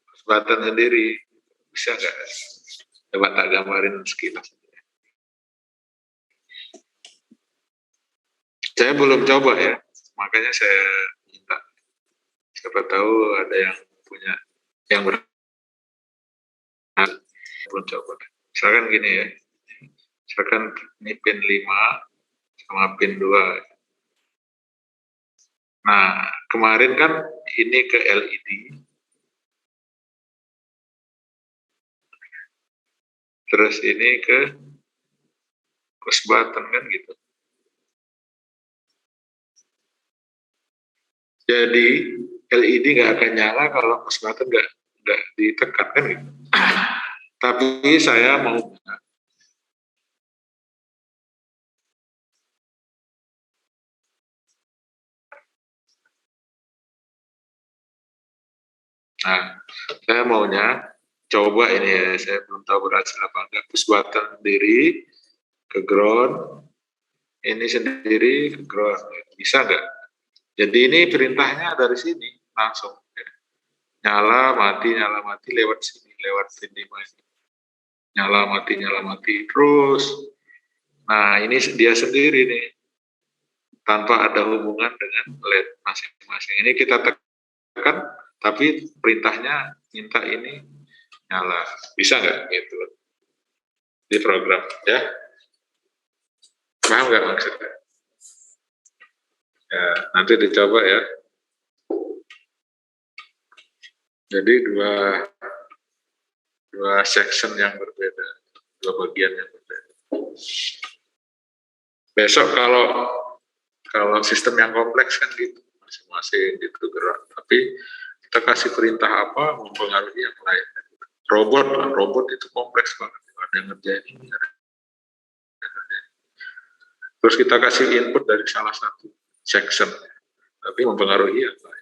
push button sendiri. Bisa nggak? Coba tak gambarin sekilas. Saya belum coba ya, makanya saya minta. Siapa tahu ada yang punya, yang belum coba. Misalkan gini ya, misalkan ini pin 5, sama pin 2. Nah, kemarin kan ini ke LED. Terus ini ke push button kan gitu. Jadi LED nggak akan nyala kalau push button nggak ditekan kan gitu. Tapi saya mau saya maunya coba ini ya, saya belum tahu berhasil apa enggak. Push button sendiri ke ground, ini sendiri ke ground, bisa nggak? Jadi ini perintahnya dari sini langsung ya. Nyala mati lewat sini, lewat pin 5 ini. Nyala mati terus. Nah ini dia sendiri nih, tanpa ada hubungan dengan LED masing-masing. Ini kita tekan, tapi perintahnya minta ini nyala, bisa nggak gitu di program ya? Paham nggak maksudnya? Ya, nanti dicoba ya. Jadi dua section yang berbeda, dua bagian yang berbeda. Besok kalau sistem yang kompleks kan gitu, masing-masing gitu gerak. Tapi kita kasih perintah apa mempengaruhi yang lain. Robot itu kompleks banget. Ada yang ngerjain ini, ada yang ngerjain. Terus kita kasih input dari salah satu section, tapi mempengaruhi yang lain.